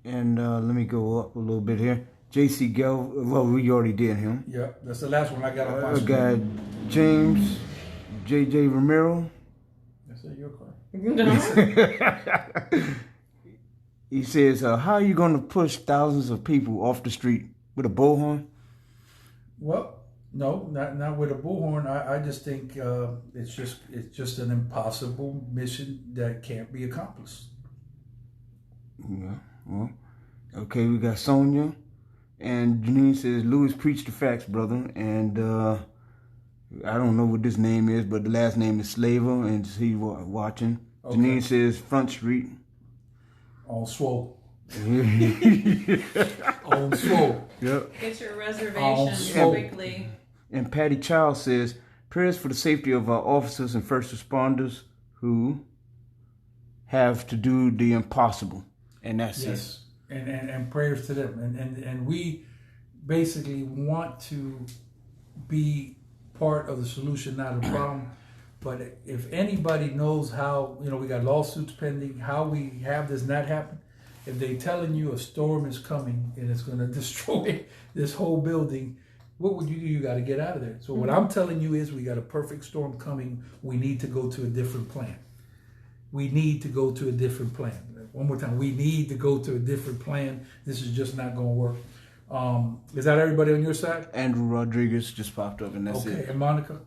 S2: And let me go up a little bit here. J.C. Gell. Well, we already did him.
S1: Yeah, that's the last one I got on my
S2: I got James. J.J. Romero.
S1: That's your car.
S2: He says, how are you going to push thousands of people off the street with a bullhorn?
S1: Well, no, not with a bullhorn. I just think it's just an impossible mission that can't be accomplished.
S2: Yeah, well, okay, we got Sonia, and Janine says, Louis, preach the facts, brother, and I don't know what this name is, but the last name is Slaver, and he's watching. Okay. Janine says, Front Street.
S1: On swole. On swole.
S2: Yep.
S3: Get your reservation quickly.
S2: And Patty Child says, prayers for the safety of our officers and first responders who have to do the impossible. And that's it.
S1: And prayers to them. And we basically want to be part of the solution, not a problem. But if anybody knows how, we got lawsuits pending, how we have this not happen, if they telling you a storm is coming and it's going to destroy this whole building, what would you do? You got to get out of there. So what I'm telling you is we got a perfect storm coming. We need to go to a different plan. We need to go to a different plan. One more time. We need to go to a different plan. This is just not going to work. Is that everybody on your side?
S2: Andrew Rodriguez just popped up, and that's it.
S1: Okay, and Monica?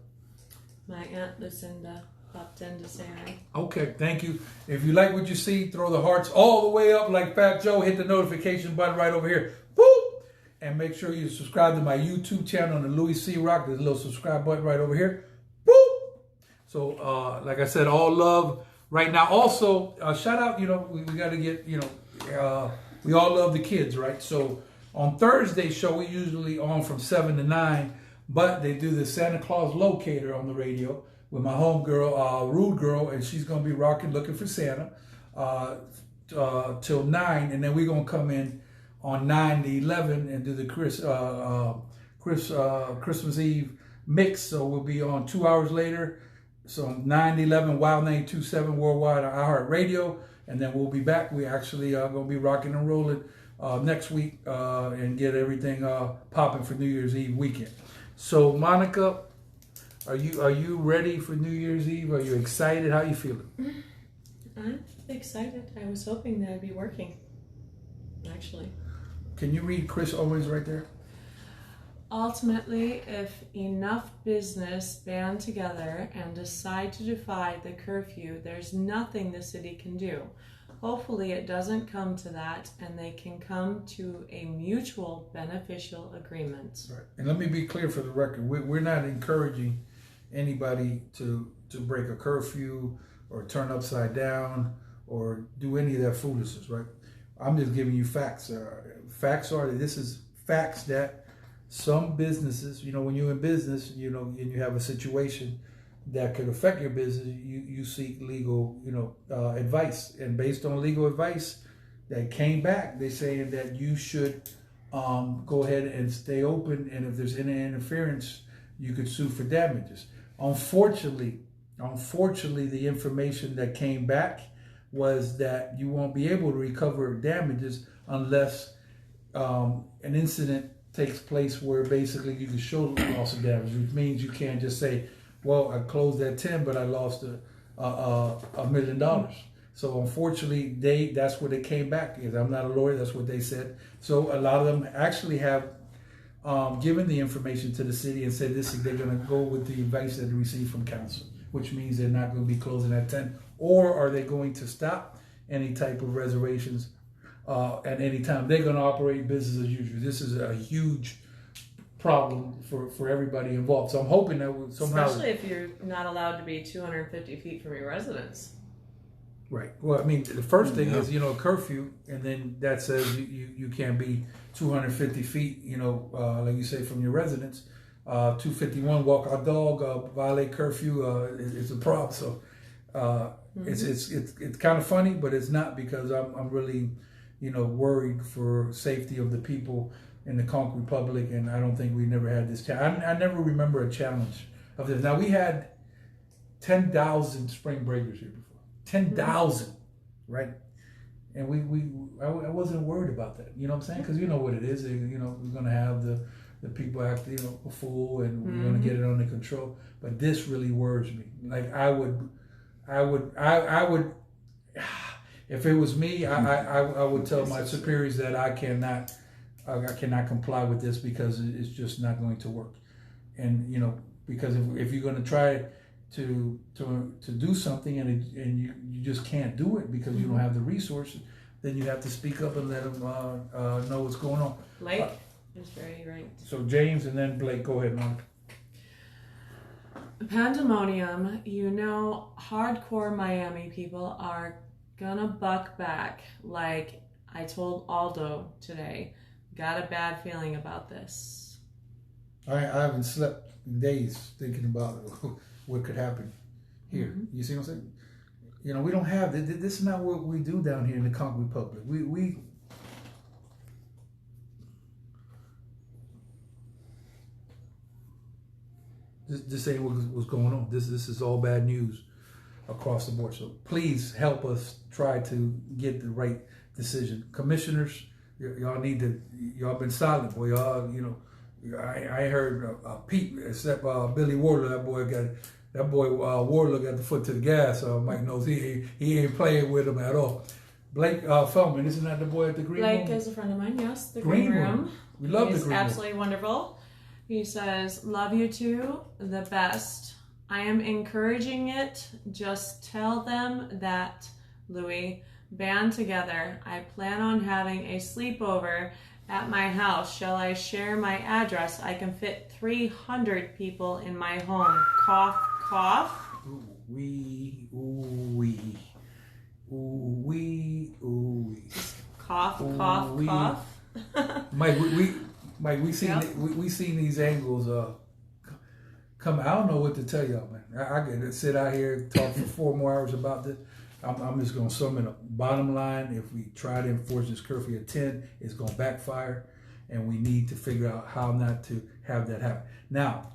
S3: My Aunt Lucinda popped in to say hi.
S1: Okay, thank you. If you like what you see, throw the hearts all the way up like Fat Joe. Hit the notification button right over here. Boop! And make sure you subscribe to my YouTube channel on the Louie C. Rock. There's a little subscribe button right over here. Boop! So, like I said, all love right now. Also, shout out, we got to get, we all love the kids, right? So, on Thursday's show, we usually on from 7 to 9. But they do the Santa Claus locator on the radio with my homegirl, Rude Girl, and she's going to be rocking looking for Santa till 9. And then we're going to come in on 9 to 11 and do the Christmas Eve mix. So we'll be on 2 hours later. So 9 to 11, Wild 927 Worldwide on iHeartRadio. And then we'll be back. We actually are going to be rocking and rolling next week and get everything popping for New Year's Eve weekend. So, Monica, are you ready for New Year's Eve? Are you excited? How are you feeling?
S3: I'm excited. I was hoping that I'd be working, actually.
S1: Can you read Chris Owens right there?
S3: Ultimately, if enough business band together and decide to defy the curfew, there's nothing the city can do. Hopefully it doesn't come to that and they can come to a mutual beneficial agreement.
S1: Right. And let me be clear for the record. We're not encouraging anybody to break a curfew or turn upside down or do any of that foolishness, right? I'm just giving you facts. Facts are that this is facts that some businesses, when you're in business, and you have a situation that could affect your business, you seek legal, advice. And based on legal advice that came back, they're saying that you should go ahead and stay open. And if there's any interference, you could sue for damages. Unfortunately, the information that came back was that you won't be able to recover damages unless an incident takes place where basically you can show loss of damage, which means you can't just say, well, I closed at 10, but I lost $1 million. So unfortunately, that's what they came back. I'm not a lawyer, that's what they said. So a lot of them actually have given the information to the city and said they're going to go with the advice that they received from council, which means they're not going to be closing at 10. Or are they going to stop any type of reservations at any time? They're going to operate business as usual. This is a huge problem for everybody involved. So I'm hoping that somehow...
S3: Especially if you're not allowed to be 250 feet from your residence.
S1: Right. Well, I mean, the first thing is, curfew, and then that says you can't be 250 feet, like you say, from your residence. 251, walk our dog, violate curfew, is a problem. So it's kind of funny, but it's not, because I'm really, worried for safety of the people in the Conch Republic, and I don't think we never had this challenge. I never remember a challenge of this. Now, we had 10,000 spring breakers here before. 10,000, right? And I wasn't worried about that. You know what I'm saying? Because you know what it is. We're going to have the people act, a fool, and we're going to get it under control. But this really worries me. Like I would, if it was me, I would tell my superiors that I cannot comply with this, because it's just not going to work. And because if you're going to try to do something and you just can't do it because you don't have the resources, then you have to speak up and let them know what's going on.
S3: Blake is very right.
S1: So James and then Blake, go ahead, Monica.
S3: Pandemonium, hardcore Miami people are gonna buck back. Like I told Aldo today, got a bad feeling about this.
S1: I haven't slept in days thinking about what could happen here. You see what I'm saying? We don't have this is not what we do down here in the Conch Republic. We this ain't what's going on. This is all bad news across the board. So please help us try to get the right decision. Commissioners, y'all been silent, boy. Y'all, I heard Pete, except Billy Wardler. That boy Wardler got the foot to the gas. Mike knows he ain't playing with him at all. Blake Feldman, isn't that the boy at the Green Room?
S3: Blake is a friend of mine, yes. The Green Room.
S1: We love the
S3: He's
S1: Green Room.
S3: absolutely wonderful. He says, love you two, the best. I am encouraging it. Just tell them that, Louie, band together. I plan on having a sleepover at my house. Shall I share my address? I can fit 300 people in my home. Cough, cough.
S1: Ooh wee, ooh wee, ooh wee, ooh wee.
S3: Cough,
S1: ooh,
S3: cough,
S1: wee.
S3: cough.
S1: Mike, we seen these angles come. I don't know what to tell y'all, man. I could sit out here and talk for 4 more hours about this. I'm just gonna sum it up. Bottom line, if we try to enforce this curfew at 10, it's gonna backfire, and we need to figure out how not to have that happen. Now,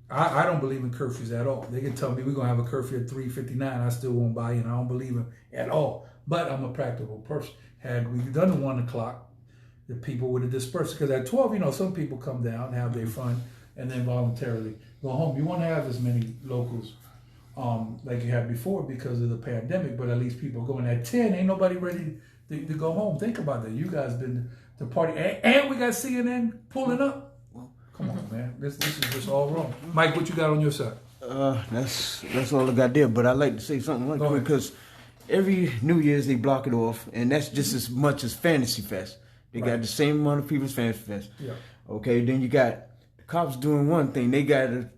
S1: I don't believe in curfews at all. They can tell me we're gonna have a curfew at 3:59. I still won't buy in. I don't believe in at all. But I'm a practical person. Had we done the 1 o'clock, the people would have dispersed. Because at 12, some people come down, have their fun, and then voluntarily go home. You won't have as many locals like you had before because of the pandemic, but at least people going at 10. Ain't nobody ready to go home. Think about that. You guys been to party, and we got CNN pulling up. Come on, man. This is just all wrong. Mike, what you got on your side?
S2: That's all I got there. But I'd like to say something right quick, because every New Year's they block it off, and that's just as much as Fantasy Fest. They got the same amount of people as Fantasy Fest. Yeah. Okay, then you got the cops doing one thing. They got to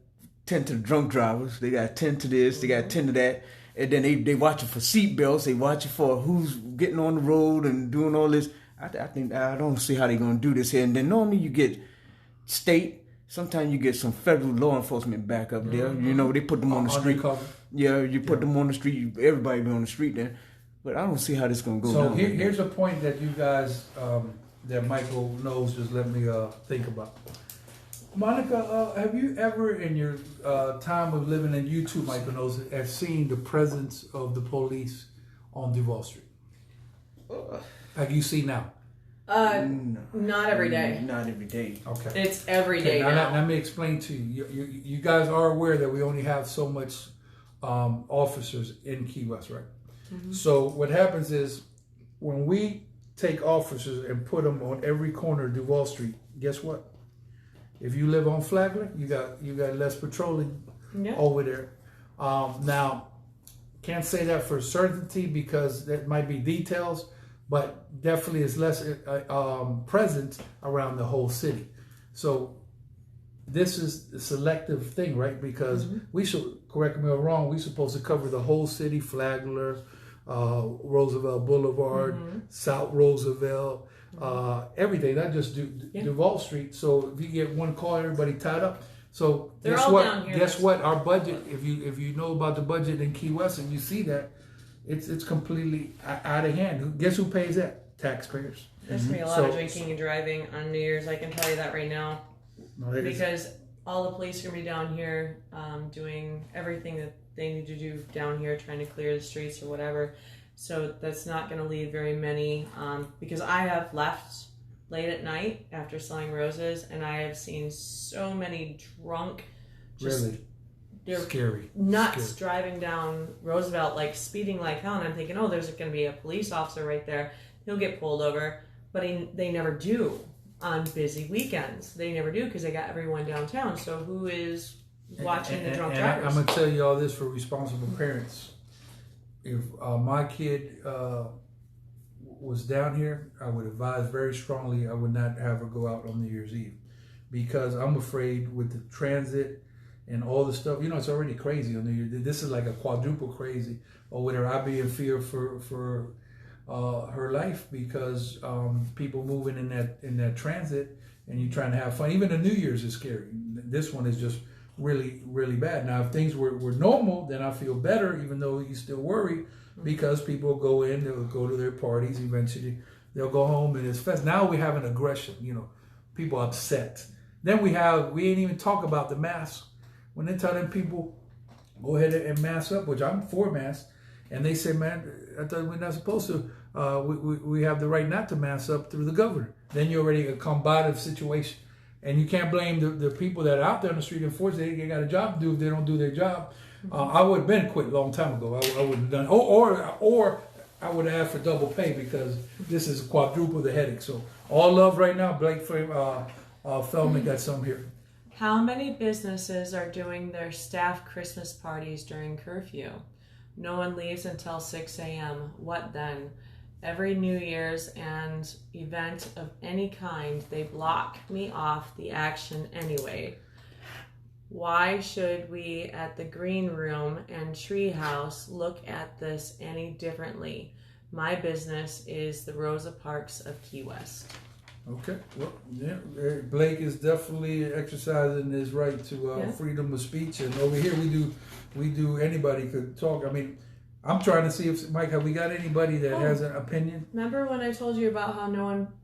S2: tend to the drunk drivers. They got to tend to this. They got to tend to that. And then they watching for seatbelts. They watching for who's getting on the road and doing all this. I don't see how they're going to do this here. And then normally you get state. Sometimes you get some federal law enforcement back up there. You know, they put them on the street.
S1: Undercover.
S2: Yeah, you put them on the street. Everybody be on the street then. But I don't see how this gonna go.
S1: So
S2: down
S1: here's a point that you guys, that Michael Knowles just let me think about. Monica, have you ever in your time of living in YouTube, Michael Knowles, have seen the presence of the police on Duval Street? Like you see now?
S2: No.
S3: Not every day.
S2: Not every day.
S1: Okay.
S3: It's every day
S1: now.
S3: now.
S1: Let me explain to you. You guys are aware that we only have so much officers in Key West, right? Mm-hmm. So what happens is when we take officers and put them on every corner of Duval Street, guess what? If you live on Flagler, you got less patrolling over there. Now, can't say that for certainty because that might be details, but definitely it's less presence around the whole city. So this is a selective thing, right? Because we should, correct me if I'm wrong, we're supposed to cover the whole city, Flagler, Roosevelt Boulevard, South Roosevelt, everything, not just Duval Street. So if you get one call, everybody tied up. So guess what? Our budget, if you know about the budget in Key West and you see that, it's completely out of hand. Guess who pays that? Taxpayers.
S3: There's gonna be a lot of drinking and driving on New Year's. I can tell you that right now, because all the police are gonna be down here doing everything that they need to do down here, trying to clear the streets or whatever. So that's not going to leave very many, because I have left late at night after selling roses, and I have seen so many drunk,
S1: they're scary,
S3: nuts driving down Roosevelt, like speeding like hell. And I'm thinking, oh, there's going to be a police officer right there. He'll get pulled over, but they never do on busy weekends. They never do because they got everyone downtown. So who is watching the drunk drivers?
S1: I'm going to tell you all this for responsible parents. If my kid was down here, I would advise very strongly I would not have her go out on New Year's Eve, because I'm afraid with the transit and all the stuff, it's already crazy on New Year's. This is like a quadruple crazy. Or whether I'd be in fear for her life, because people moving in that transit and you trying to have fun. Even the New Year's is scary. This one is just really, really bad. Now, if things were normal, then I feel better, even though you still worry, because people go in, they'll go to their parties, eventually they'll go home and it's fest. Now we have an aggression, people upset. Then we ain't even talk about the masks. When they tell them people, go ahead and mask up, which I'm for masks, and they say, man, I thought we're not supposed to, we have the right not to mask up through the governor. Then you're already a combative situation. And you can't blame the people that are out there on the street. Unfortunately, they got a job to do if they don't do their job. I would have been quit a long time ago. I would have done, or I would have asked for double pay, because this is quadruple the headache. So all love right now. Blake Feldman got some here.
S3: How many businesses are doing their staff Christmas parties during curfew? No one leaves until 6 a.m. What then? Every New Year's and event of any kind, they block me off the action anyway. Why should we at the Green Room and Treehouse look at this any differently? My business is the Rosa Parks of Key West.
S1: Okay, well, yeah, Blake is definitely exercising his right to freedom of speech, and over here we do. Anybody could talk. I mean, I'm trying to see if, Mike, have we got anybody that has an opinion?
S3: Remember when I told you about how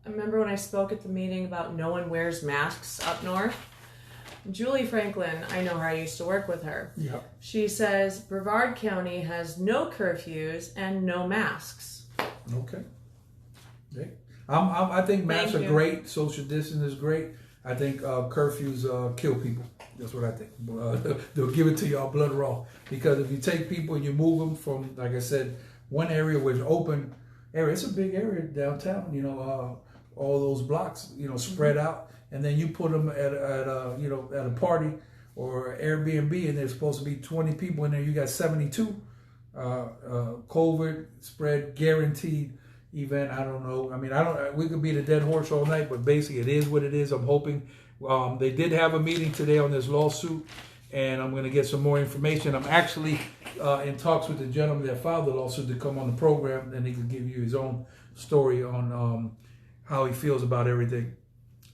S3: remember when I spoke at the meeting about no one wears masks up north? Julie Franklin, I know her, I used to work with her.
S1: Yeah.
S3: She says Brevard County has no curfews and no masks.
S1: Okay. I think masks are great. Social distance is great. I think curfews kill people. That's what I think. They'll give it to y'all blood raw. Because if you take people and you move them from, like I said, one area where it's open area, it's a big area downtown, all those blocks, spread out. And then you put them at a party or Airbnb, and there's supposed to be 20 people in there. You got 72. COVID spread guaranteed event. I don't know. I mean, we could beat a dead horse all night, but basically it is what it is. I'm hoping they did have a meeting today on this lawsuit, and I'm going to get some more information. I'm actually in talks with the gentleman that filed the lawsuit to come on the program, and he can give you his own story on how he feels about everything.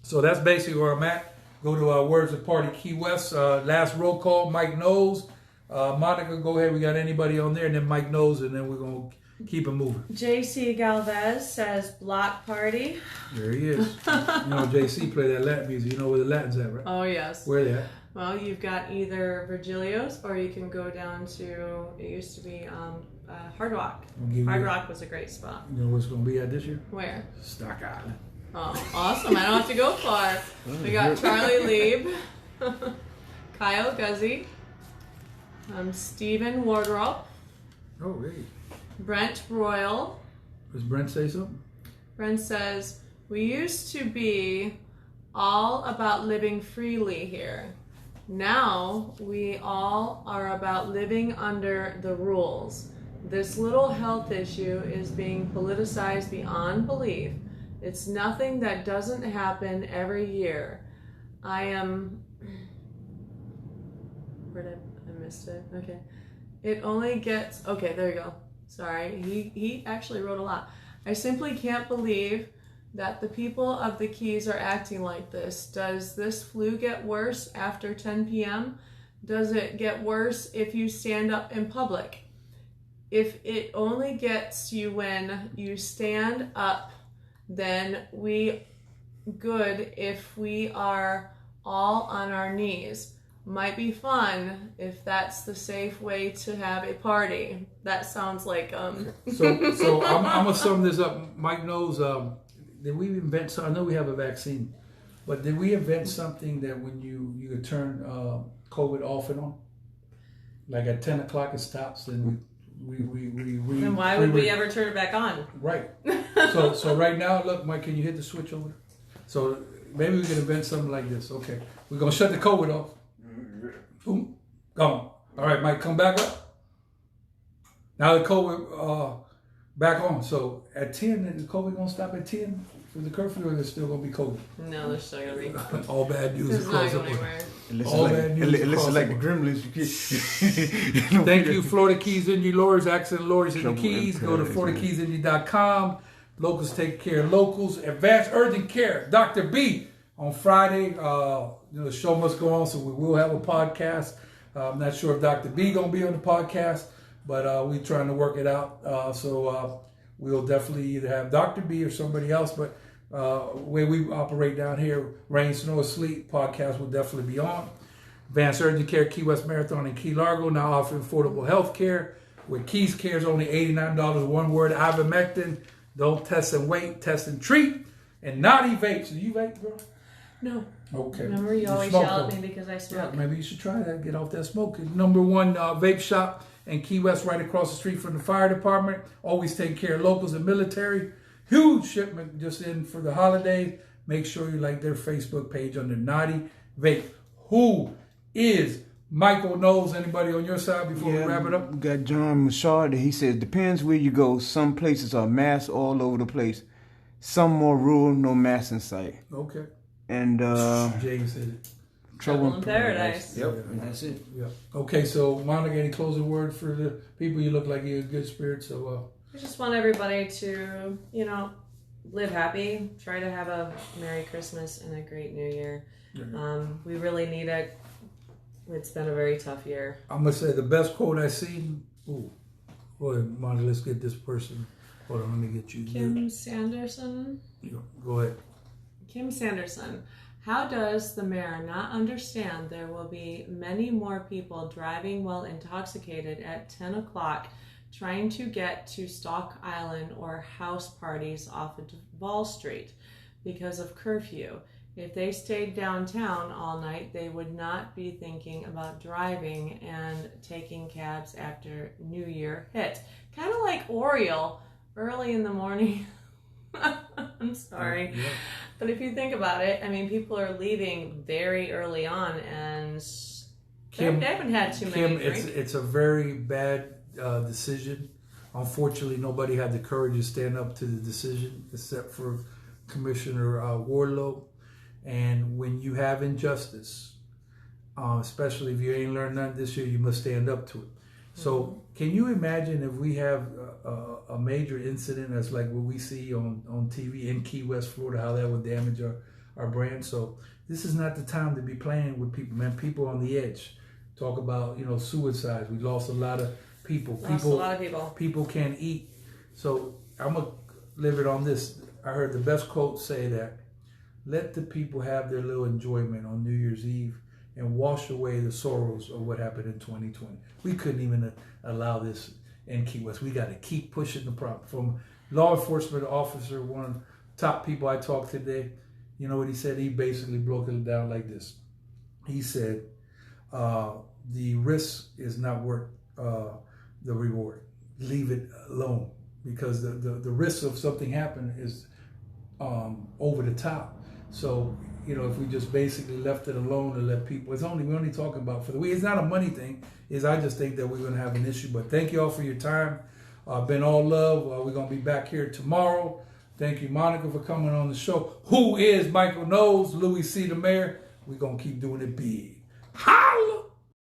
S1: So that's basically where I'm at. Go to Words of Party Key West. Last roll call, Mike Knowles. Monica, go ahead. We got anybody on there, and then Mike Knowles, and then we're going to keep it moving.
S3: JC Galvez says block party.
S1: There he is. JC play that Latin music. You know where the Latin's at, right?
S3: Oh, yes.
S1: Where they at?
S3: Well, you've got either Virgilio's or you can go down to, it used to be Hard Rock. Hard Rock was a great spot.
S1: You know where it's going to be at this year?
S3: Where?
S1: Stock Island.
S3: Oh, awesome. I don't have to go far. We got Charlie Lieb, Kyle Guzzi, Stephen Wardrop.
S1: Oh, hey.
S3: Brent Royal.
S1: Does Brent say something?
S3: Brent says, we used to be all about living freely here. Now we all are about living under the rules. This little health issue is being politicized beyond belief. It's nothing that doesn't happen every year. I missed it. Okay. It only gets, okay, there you go. Sorry. He actually wrote a lot. I simply can't believe that the people of the Keys are acting like this. Does this flu get worse after 10 p.m.? Does it get worse if you stand up in public? If it only gets you when you stand up, then we good if we are all on our knees. Might be fun if that's the safe way to have a party. That sounds like
S1: So I'm gonna sum this up. Mike knows. Did we invent? So I know we have a vaccine, but did we invent something that when you could turn COVID off and on, like at 10 o'clock it stops, and we
S3: then why would we ever turn it back on?
S1: Right. So right now, look, Mike, can you hit the switch over there? So maybe we can invent something like this. Okay, we're gonna shut the COVID off. Boom, gone. All right, Mike, come back up. Now the COVID back on. So at 10, is COVID gonna stop at 10 for the curfew, or is it still gonna be COVID?
S3: No, there's still gonna be.
S1: All bad news.
S3: It's not going anywhere.
S2: It looks like the Gremlins.
S1: Thank you, Florida Keys Indy Lawyers, Accent Lawyers in the Keys. Go to FloridaKeysIndy.com. Locals take care of locals. Advanced Urgent Care, Dr. B. On Friday, the show must go on, so we will have a podcast. I'm not sure if Dr. B gonna be on the podcast, but we're trying to work it out. So we'll definitely either have Dr. B or somebody else. But where we operate down here, rain, snow, or sleet, podcast will definitely be on. Advanced Urgent Care, Key West Marathon in Key Largo, now offering affordable health care. With Keys Care is only $89, one word, ivermectin. Don't test and wait, test and treat. And Naughty Vapes. Do you vape, bro?
S3: No.
S1: Okay.
S3: Remember, you always yell at me because I smoke.
S1: Yeah, maybe you should try that. Get off that smoke. Number one vape shop in Key West, right across the street from the fire department. Always take care of locals and military. Huge shipment just in for the holidays. Make sure you like their Facebook page under Naughty Vape. Who is Michael Knowles? Anybody on your side before we wrap it up?
S2: We got John Machard. He says, depends where you go. Some places are masks all over the place. Some more rural, no mask in sight.
S1: Okay.
S2: And
S1: James said it.
S3: Trouble in Paradise.
S2: Yep, and that's it.
S1: Yep. Okay, so Monica, any closing word for the people? You look like you're in good spirits, so
S3: I just want everybody to, live happy. Try to have a Merry Christmas and a great New Year. We really need it. It's been a very tough year.
S1: I'm gonna say the best quote I seen. Ooh, go ahead, Monica. Let's get this person. Hold on, let me get you.
S3: Kim Sanderson.
S1: Go ahead.
S3: Kim Sanderson. How does the mayor not understand there will be many more people driving while intoxicated at 10 o'clock trying to get to Stock Island or house parties off of Duval Street because of curfew? If they stayed downtown all night, they would not be thinking about driving and taking cabs after New Year hit. Kind of like Oriole, early in the morning. I'm sorry.
S1: Yeah.
S3: But if you think about it, I mean, people are leaving very early on, and
S1: Kim,
S3: they haven't had too many drinks.
S1: It's a very bad decision. Unfortunately, nobody had the courage to stand up to the decision, except for Commissioner Warlow. And when you have injustice, especially if you ain't learned nothing this year, you must stand up to it. So can you imagine if we have a major incident that's like what we see on TV in Key West, Florida, how that would damage our brand? So this is not the time to be playing with people, man. People on the edge. Talk about, suicides. We lost a lot of people.
S3: Lost a lot of people.
S1: People can't eat. So I'm going to live it on this. I heard the best quote say that, let the people have their little enjoyment on New Year's Eve and wash away the sorrows of what happened in 2020. We couldn't even allow this in Key West. We got to keep pushing the problem. From law enforcement officer, one of the top people I talked today, you know what he said? He basically broke it down like this. He said, the risk is not worth the reward. Leave it alone, because the risk of something happening is over the top. So, if we just basically left it alone and let people, we're only talking about for the week. It's not a money thing. I just think that we're going to have an issue. But thank you all for your time. Been all love. We're going to be back here tomorrow. Thank you, Monica, for coming on the show. Who is Michael Knowles, Louie C. the Mayor? We're going to keep doing it big.